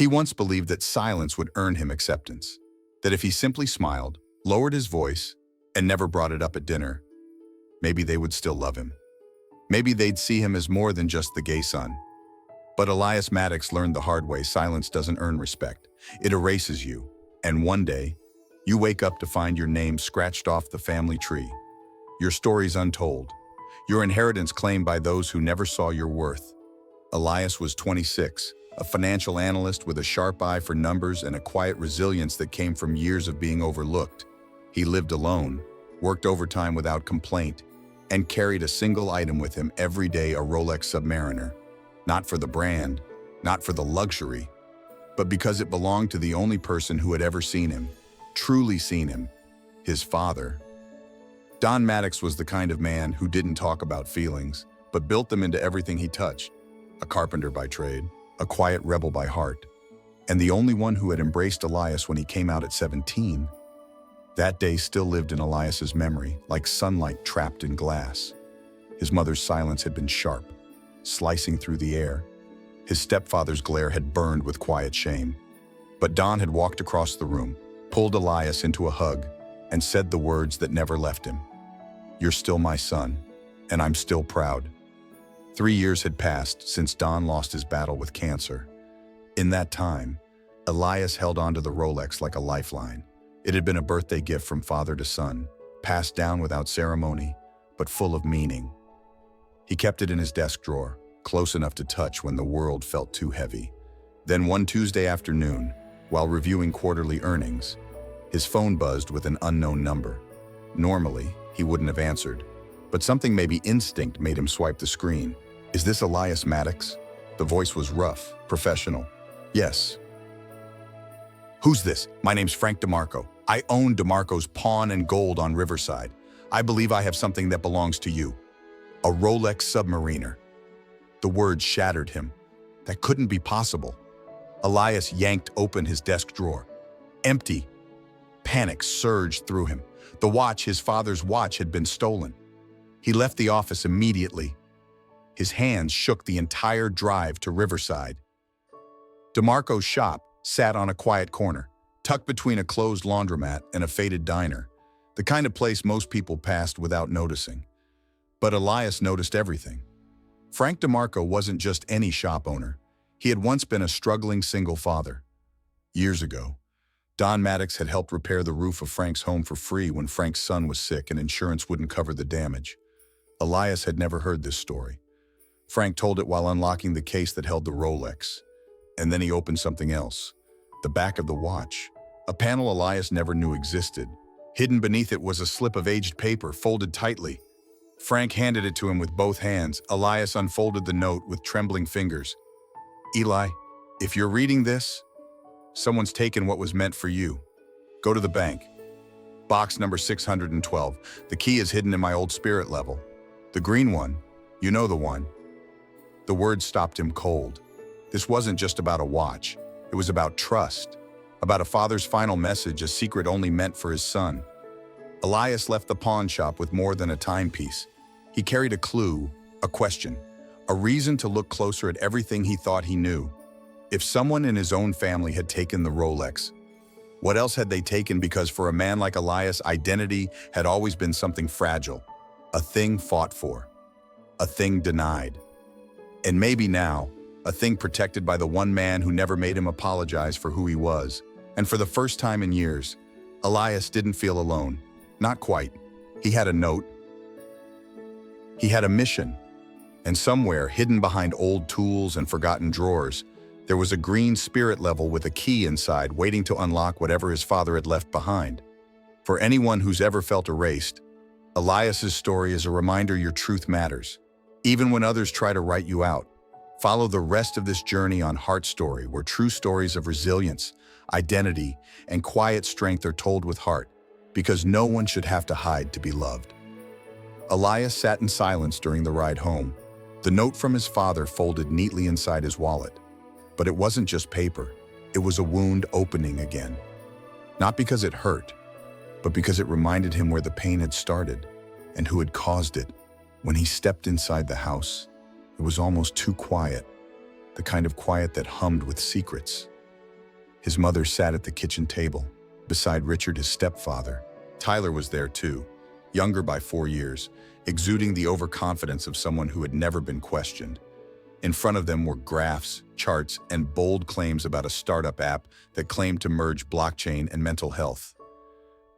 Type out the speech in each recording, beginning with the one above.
He once believed that silence would earn him acceptance, that if he simply smiled, lowered his voice, and never brought it up at dinner, maybe they would still love him. Maybe they'd see him as more than just the gay son. But Elias Maddox learned the hard way: silence doesn't earn respect. It erases you. And one day, you wake up to find your name scratched off the family tree. Your story's untold. Your inheritance claimed by those who never saw your worth. Elias was 26, a financial analyst with a sharp eye for numbers and a quiet resilience that came from years of being overlooked. He lived alone, worked overtime without complaint, and carried a single item with him every day: a Rolex Submariner. Not for the brand, not for the luxury, but because it belonged to the only person who had ever seen him, truly seen him: his father. Don Maddox was the kind of man who didn't talk about feelings, but built them into everything he touched. A carpenter by trade, a quiet rebel by heart, and the only one who had embraced Elias when he came out at 17. That day still lived in Elias's memory, like sunlight trapped in glass. His mother's silence had been sharp, slicing through the air. His stepfather's glare had burned with quiet shame. But Don had walked across the room, pulled Elias into a hug, and said the words that never left him: "You're still my son, and I'm still proud." 3 years had passed since Don lost his battle with cancer. In that time, Elias held onto the Rolex like a lifeline. It had been a birthday gift from father to son, passed down without ceremony, but full of meaning. He kept it in his desk drawer, close enough to touch when the world felt too heavy. Then one Tuesday afternoon, while reviewing quarterly earnings, his phone buzzed with an unknown number. Normally, he wouldn't have answered, but something, maybe instinct, made him swipe the screen. "Is this Elias Maddox?" The voice was rough, professional. "Yes." "Who's this? My name's Frank DeMarco. I own DeMarco's Pawn and Gold on Riverside. I believe I have something that belongs to you. A Rolex Submariner." The words shattered him. That couldn't be possible. Elias yanked open his desk drawer. Empty. Panic surged through him. The watch, his father's watch, had been stolen. He left the office immediately. His hands shook the entire drive to Riverside. DeMarco's shop sat on a quiet corner, tucked between a closed laundromat and a faded diner, the kind of place most people passed without noticing. But Elias noticed everything. Frank DeMarco wasn't just any shop owner. He had once been a struggling single father. Years ago, Don Maddox had helped repair the roof of Frank's home for free when Frank's son was sick and insurance wouldn't cover the damage. Elias had never heard this story. Frank told it while unlocking the case that held the Rolex. And then he opened something else. The back of the watch. A panel Elias never knew existed. Hidden beneath it was a slip of aged paper, folded tightly. Frank handed it to him with both hands. Elias unfolded the note with trembling fingers. "Eli, if you're reading this, someone's taken what was meant for you. Go to the bank. Box number 612. The key is hidden in my old spirit level. The green one, you know the one." The words stopped him cold. This wasn't just about a watch. It was about trust, about a father's final message, a secret only meant for his son. Elias left the pawn shop with more than a timepiece. He carried a clue, a question, a reason to look closer at everything he thought he knew. If someone in his own family had taken the Rolex, what else had they taken? Because for a man like Elias, identity had always been something fragile, a thing fought for, a thing denied. And maybe now, a thing protected by the one man who never made him apologize for who he was. And for the first time in years, Elias didn't feel alone. Not quite. He had a note. He had a mission. And somewhere, hidden behind old tools and forgotten drawers, there was a green spirit level with a key inside, waiting to unlock whatever his father had left behind. For anyone who's ever felt erased, Elias's story is a reminder your truth matters. Even when others try to write you out. Follow the rest of this journey on Heart Story, where true stories of resilience, identity, and quiet strength are told with heart, because no one should have to hide to be loved. Elias sat in silence during the ride home, the note from his father folded neatly inside his wallet. But it wasn't just paper. It was a wound opening again. Not because it hurt, but because it reminded him where the pain had started and who had caused it. When he stepped inside the house, it was almost too quiet, the kind of quiet that hummed with secrets. His mother sat at the kitchen table, beside Richard, his stepfather. Tyler was there too, younger by 4 years, exuding the overconfidence of someone who had never been questioned. In front of them were graphs, charts, and bold claims about a startup app that claimed to merge blockchain and mental health.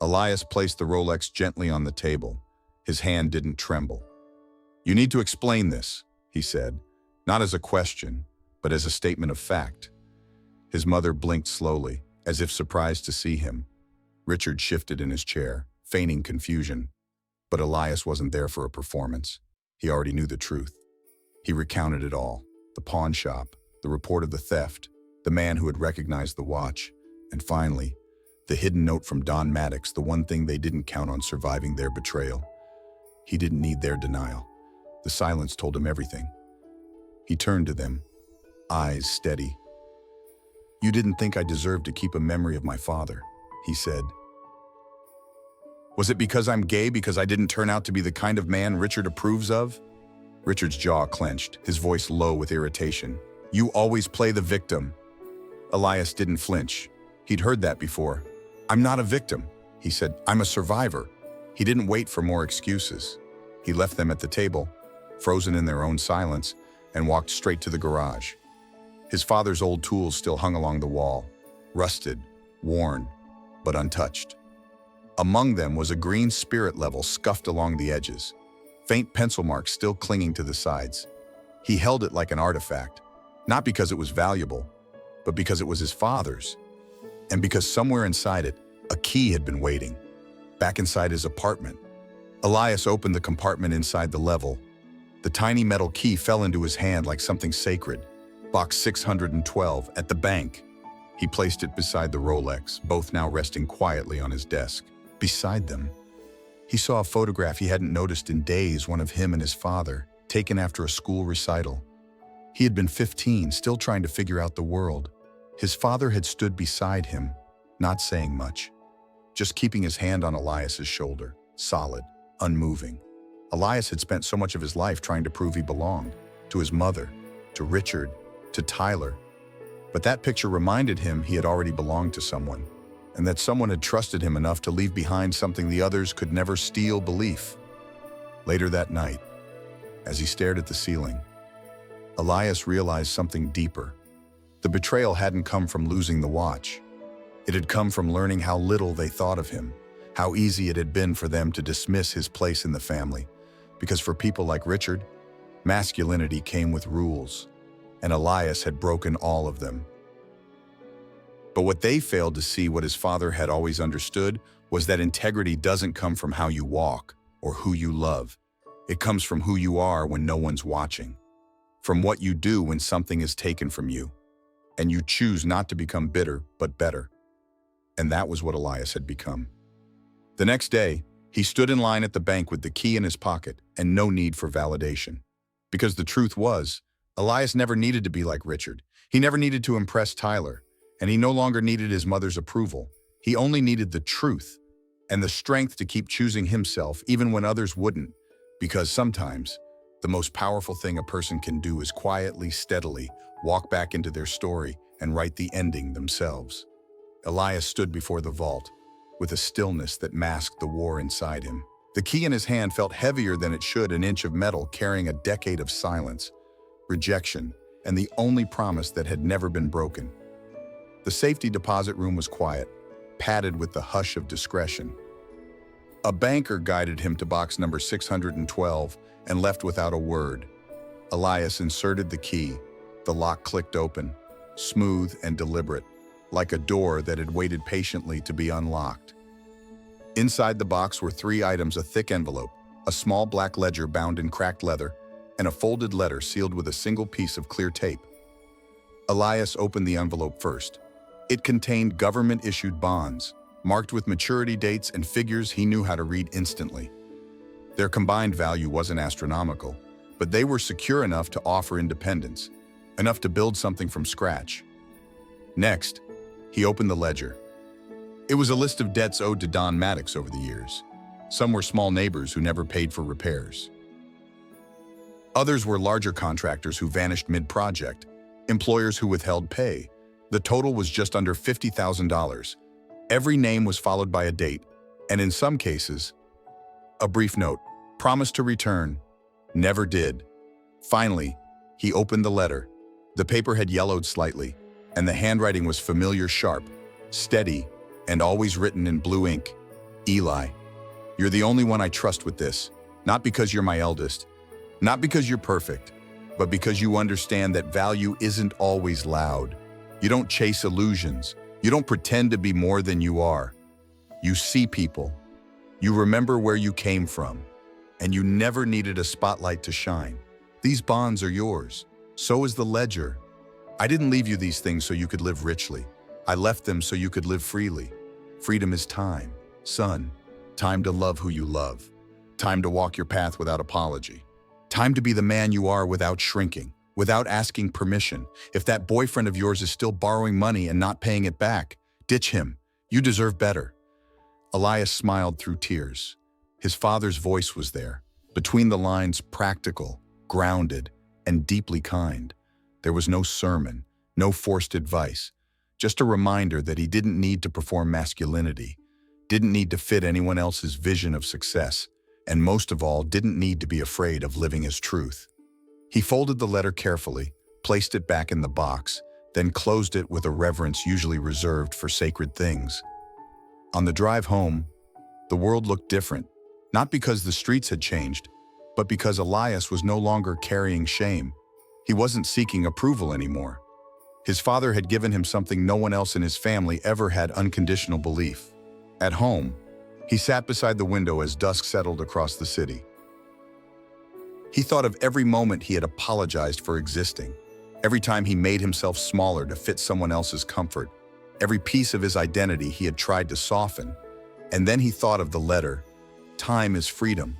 Elias placed the Rolex gently on the table. His hand didn't tremble. "You need to explain this," he said, not as a question, but as a statement of fact. His mother blinked slowly, as if surprised to see him. Richard shifted in his chair, feigning confusion. But Elias wasn't there for a performance. He already knew the truth. He recounted it all: the pawn shop, the report of the theft, the man who had recognized the watch, and finally, the hidden note from Don Maddox, the one thing they didn't count on surviving their betrayal. He didn't need their denial. The silence told him everything. He turned to them, eyes steady. "You didn't think I deserved to keep a memory of my father," he said. "Was it because I'm gay, because I didn't turn out to be the kind of man Richard approves of?" Richard's jaw clenched, his voice low with irritation. "You always play the victim." Elias didn't flinch. He'd heard that before. "I'm not a victim," he said. "I'm a survivor." He didn't wait for more excuses. He left them at the table, frozen in their own silence, and walked straight to the garage. His father's old tools still hung along the wall, rusted, worn, but untouched. Among them was a green spirit level scuffed along the edges, faint pencil marks still clinging to the sides. He held it like an artifact, not because it was valuable, but because it was his father's, and because somewhere inside it, a key had been waiting, back inside his apartment. Elias opened the compartment inside the level. The tiny metal key fell into his hand like something sacred. Box 612 at the bank. He placed it beside the Rolex, both now resting quietly on his desk. Beside them, he saw a photograph he hadn't noticed in days, one of him and his father, taken after a school recital. He had been 15, still trying to figure out the world. His father had stood beside him, not saying much, just keeping his hand on Elias's shoulder, solid, unmoving. Elias had spent so much of his life trying to prove he belonged, to his mother, to Richard, to Tyler. But that picture reminded him he had already belonged to someone, and that someone had trusted him enough to leave behind something the others could never steal: belief. Later that night, as he stared at the ceiling, Elias realized something deeper. The betrayal hadn't come from losing the watch. It had come from learning how little they thought of him, how easy it had been for them to dismiss his place in the family. Because for people like Richard, masculinity came with rules, and Elias had broken all of them. But what they failed to see, what his father had always understood, was that integrity doesn't come from how you walk or who you love. It comes from who you are when no one's watching, from what you do when something is taken from you, and you choose not to become bitter, but better. And that was what Elias had become. The next day, he stood in line at the bank with the key in his pocket and no need for validation. Because the truth was, Elias never needed to be like Richard. He never needed to impress Tyler, and he no longer needed his mother's approval. He only needed the truth and the strength to keep choosing himself even when others wouldn't. Because sometimes, the most powerful thing a person can do is quietly, steadily walk back into their story and write the ending themselves. Elias stood before the vault, with a stillness that masked the war inside him. The key in his hand felt heavier than it should, an inch of metal carrying a decade of silence, rejection, and the only promise that had never been broken. The safety deposit room was quiet, padded with the hush of discretion. A banker guided him to box number 612 and left without a word. Elias inserted the key. The lock clicked open, smooth and deliberate, like a door that had waited patiently to be unlocked. Inside the box were 3 items: a thick envelope, a small black ledger bound in cracked leather, and a folded letter sealed with a single piece of clear tape. Elias opened the envelope first. It contained government-issued bonds, marked with maturity dates and figures he knew how to read instantly. Their combined value wasn't astronomical, but they were secure enough to offer independence, enough to build something from scratch. Next, he opened the ledger. It was a list of debts owed to Don Maddox over the years. Some were small neighbors who never paid for repairs. Others were larger contractors who vanished mid-project, employers who withheld pay, The total was just under $50,000. Every name was followed by a date, and in some cases, a brief note, promised to return, never did. Finally, he opened the letter. The paper had yellowed slightly, and the handwriting was familiar, sharp, steady, and always written in blue ink. Eli, you're the only one I trust with this, not because you're my eldest, not because you're perfect, but because you understand that value isn't always loud. You don't chase illusions. You don't pretend to be more than you are. You see people. You remember where you came from, and you never needed a spotlight to shine. These bonds are yours. So is the ledger. I didn't leave you these things so you could live richly. I left them so you could live freely. Freedom is time, son. Time to love who you love. Time to walk your path without apology. Time to be the man you are without shrinking, without asking permission. If that boyfriend of yours is still borrowing money and not paying it back, ditch him. You deserve better. Elias smiled through tears. His father's voice was there, between the lines, practical, grounded, and deeply kind. There was no sermon, no forced advice, just a reminder that he didn't need to perform masculinity, didn't need to fit anyone else's vision of success, and most of all, didn't need to be afraid of living his truth. He folded the letter carefully, placed it back in the box, then closed it with a reverence usually reserved for sacred things. On the drive home, the world looked different, not because the streets had changed, but because Elias was no longer carrying shame. He wasn't seeking approval anymore. His father had given him something no one else in his family ever had: unconditional belief. At home, he sat beside the window as dusk settled across the city. He thought of every moment he had apologized for existing, every time he made himself smaller to fit someone else's comfort, every piece of his identity he had tried to soften. And then he thought of the letter, "Time is freedom."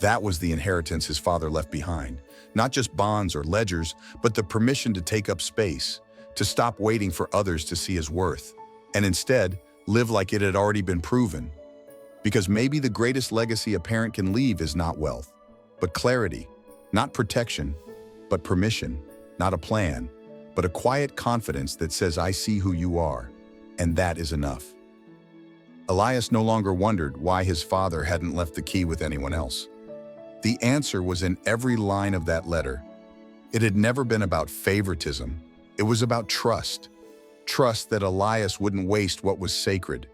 That was the inheritance his father left behind. Not just bonds or ledgers, but the permission to take up space, to stop waiting for others to see his worth, and instead live like it had already been proven. Because maybe the greatest legacy a parent can leave is not wealth, but clarity. Not protection, but permission. Not a plan, but a quiet confidence that says, "I see who you are," and that is enough. Elias no longer wondered why his father hadn't left the key with anyone else. The answer was in every line of that letter. It had never been about favoritism. It was about trust. Trust that Elias wouldn't waste what was sacred.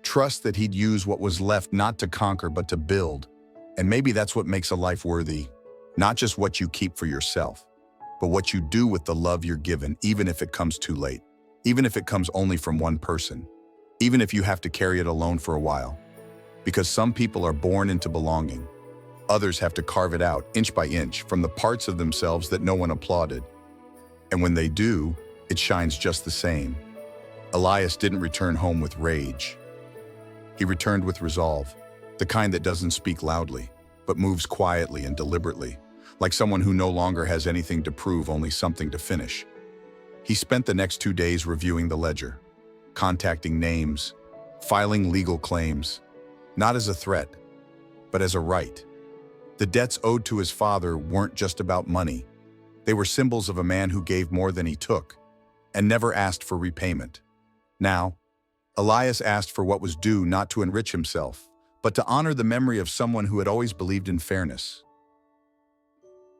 Trust that he'd use what was left not to conquer but to build. And maybe that's what makes a life worthy. Not just what you keep for yourself, but what you do with the love you're given, even if it comes too late, even if it comes only from one person, even if you have to carry it alone for a while. Because some people are born into belonging. Others have to carve it out, inch by inch, from the parts of themselves that no one applauded. And when they do, it shines just the same. Elias didn't return home with rage. He returned with resolve, the kind that doesn't speak loudly, but moves quietly and deliberately, like someone who no longer has anything to prove, only something to finish. He spent the next 2 days reviewing the ledger, contacting names, filing legal claims, not as a threat, but as a right. The debts owed to his father weren't just about money. They were symbols of a man who gave more than he took and never asked for repayment. Now, Elias asked for what was due, not to enrich himself, but to honor the memory of someone who had always believed in fairness.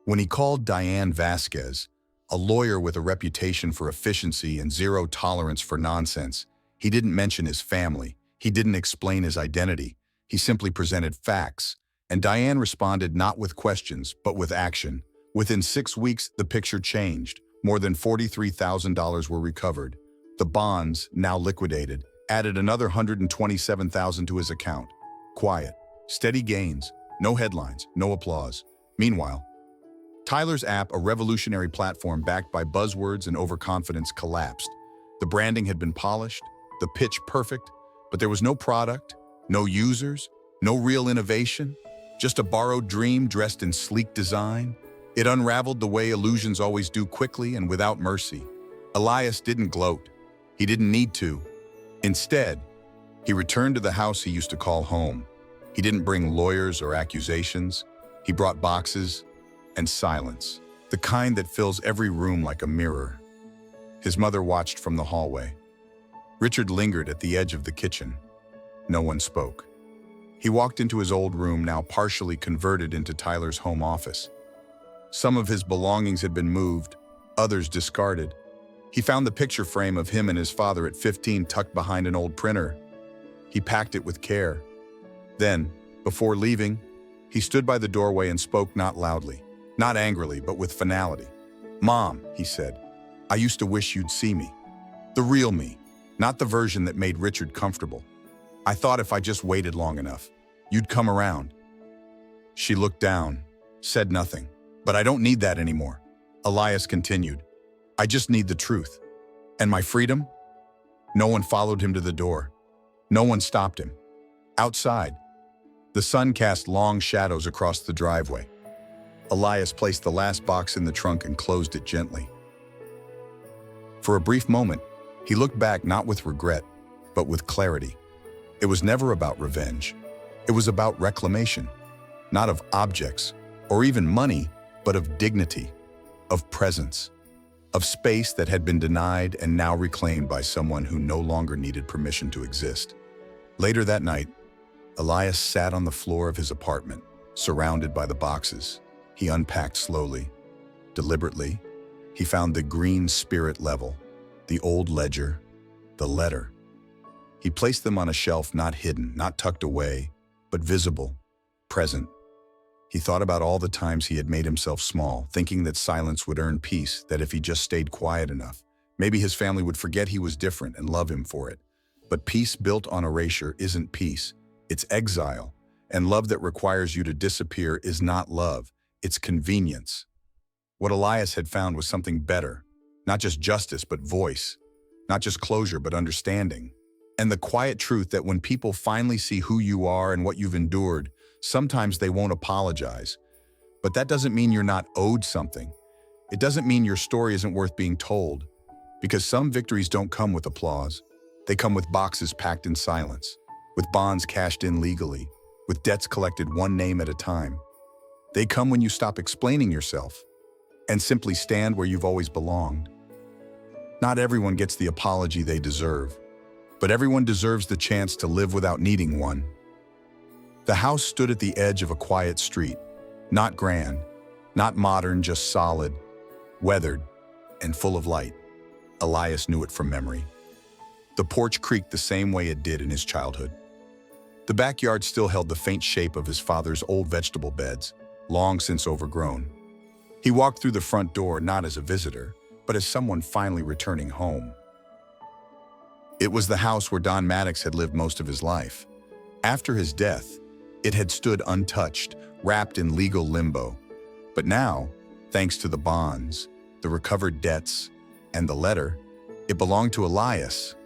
When he called Diane Vasquez, a lawyer with a reputation for efficiency and zero tolerance for nonsense, he didn't mention his family. He didn't explain his identity. He simply presented facts. And Diane responded not with questions, but with action. Within 6 weeks, the picture changed. More than $43,000 were recovered. The bonds, now liquidated, added another $127,000 to his account. Quiet, steady gains, no headlines, no applause. Meanwhile, Tyler's app, a revolutionary platform backed by buzzwords and overconfidence, collapsed. The branding had been polished, the pitch perfect, but there was no product, no users, no real innovation. Just a borrowed dream dressed in sleek design. It unraveled the way illusions always do, quickly and without mercy. Elias didn't gloat. He didn't need to. Instead, he returned to the house he used to call home. He didn't bring lawyers or accusations. He brought boxes and silence, the kind that fills every room like a mirror. His mother watched from the hallway. Richard lingered at the edge of the kitchen. No one spoke. He walked into his old room, now partially converted into Tyler's home office. Some of his belongings had been moved, others discarded. He found the picture frame of him and his father at 15 tucked behind an old printer. He packed it with care. Then, before leaving, he stood by the doorway and spoke, not loudly, not angrily, but with finality. "Mom," he said, "I used to wish you'd see me. The real me, not the version that made Richard comfortable. I thought if I just waited long enough, you'd come around." She looked down, said nothing. "But I don't need that anymore," Elias continued. "I just need the truth. And my freedom?" No one followed him to the door. No one stopped him. Outside, the sun cast long shadows across the driveway. Elias placed the last box in the trunk and closed it gently. For a brief moment, he looked back not with regret, but with clarity. It was never about revenge. It was about reclamation, not of objects or even money, but of dignity, of presence, of space that had been denied and now reclaimed by someone who no longer needed permission to exist. Later that night, Elias sat on the floor of his apartment, surrounded by the boxes. He unpacked slowly, deliberately. He found the green spirit level, the old ledger, the letter. He placed them on a shelf, not hidden, not tucked away, but visible, present. He thought about all the times he had made himself small, thinking that silence would earn peace, that if he just stayed quiet enough, maybe his family would forget he was different and love him for it. But peace built on erasure isn't peace, it's exile. And love that requires you to disappear is not love, it's convenience. What Elias had found was something better, not just justice, but voice, not just closure, but understanding. And the quiet truth that when people finally see who you are and what you've endured, sometimes they won't apologize. But that doesn't mean you're not owed something. It doesn't mean your story isn't worth being told. Because some victories don't come with applause. They come with boxes packed in silence, with bonds cashed in legally, with debts collected one name at a time. They come when you stop explaining yourself and simply stand where you've always belonged. Not everyone gets the apology they deserve, but everyone deserves the chance to live without needing one. The house stood at the edge of a quiet street, not grand, not modern, just solid, weathered, and full of light. Elias knew it from memory. The porch creaked the same way it did in his childhood. The backyard still held the faint shape of his father's old vegetable beds, long since overgrown. He walked through the front door not as a visitor, but as someone finally returning home. It was the house where Don Maddox had lived most of his life. After his death, it had stood untouched, wrapped in legal limbo. But now, thanks to the bonds, the recovered debts, and the letter, it belonged to Elias.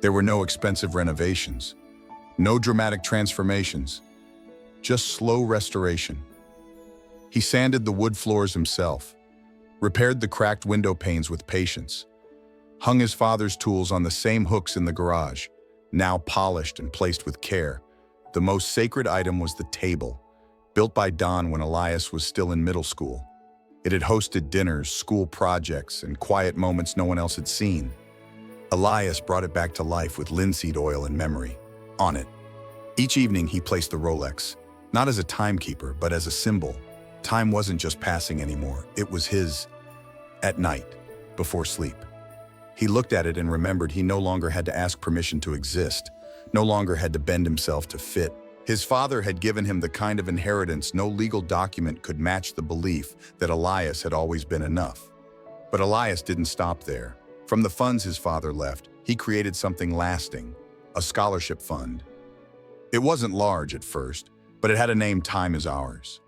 There were no expensive renovations, no dramatic transformations, just slow restoration. He sanded the wood floors himself, repaired the cracked window panes with patience, hung his father's tools on the same hooks in the garage, now polished and placed with care. The most sacred item was the table, built by Don when Elias was still in middle school. It had hosted dinners, school projects, and quiet moments no one else had seen. Elias brought it back to life with linseed oil and memory on it. Each evening he placed the Rolex, not as a timekeeper, but as a symbol. Time wasn't just passing anymore, it was his. At night, before sleep, he looked at it and remembered he no longer had to ask permission to exist, no longer had to bend himself to fit. His father had given him the kind of inheritance no legal document could match, the belief that Elias had always been enough. But Elias didn't stop there. From the funds his father left, he created something lasting, a scholarship fund. It wasn't large at first, but it had a name: Time Is Ours.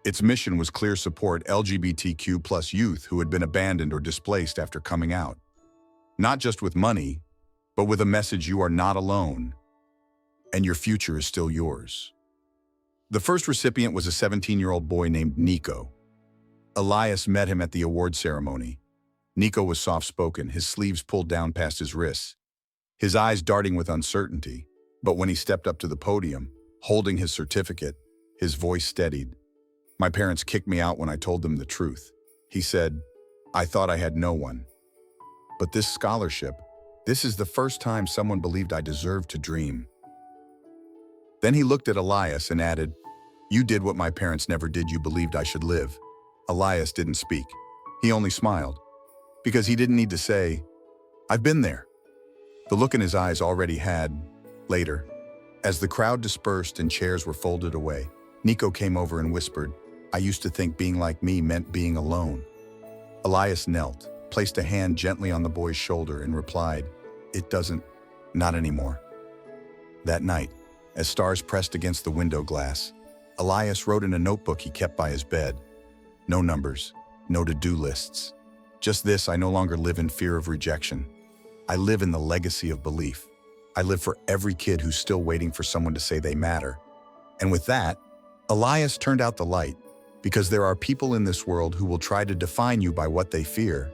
Its mission was clear: support LGBTQ+ youth who had been abandoned or displaced after coming out. Not just with money, but with a message: you are not alone, and your future is still yours. The first recipient was a 17-year-old boy named Nico. Elias met him at the award ceremony. Nico was soft-spoken, his sleeves pulled down past his wrists, his eyes darting with uncertainty. But when he stepped up to the podium, holding his certificate, his voice steadied. "My parents kicked me out when I told them the truth," he said. "I thought I had no one." But this scholarship, this is the first time someone believed I deserved to dream. Then he looked at Elias and added, "You did what my parents never did. You believed I should live." Elias didn't speak. He only smiled. Because he didn't need to say, "I've been there." The look in his eyes already had, later. As the crowd dispersed and chairs were folded away, Nico came over and whispered, "I used to think being like me meant being alone." Elias knelt, placed a hand gently on the boy's shoulder and replied, "It doesn't, not anymore." That night, as stars pressed against the window glass, Elias wrote in a notebook he kept by his bed. No numbers, no to-do lists. Just this: I no longer live in fear of rejection. I live in the legacy of belief. I live for every kid who's still waiting for someone to say they matter. And with that, Elias turned out the light, because there are people in this world who will try to define you by what they fear.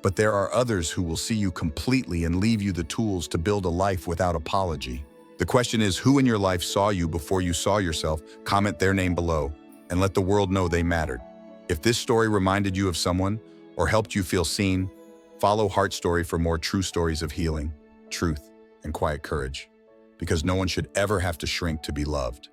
But there are others who will see you completely and leave you the tools to build a life without apology. The question is, who in your life saw you before you saw yourself? Comment their name below and let the world know they mattered. If this story reminded you of someone or helped you feel seen, follow Heart Story for more true stories of healing, truth, and quiet courage. Because no one should ever have to shrink to be loved.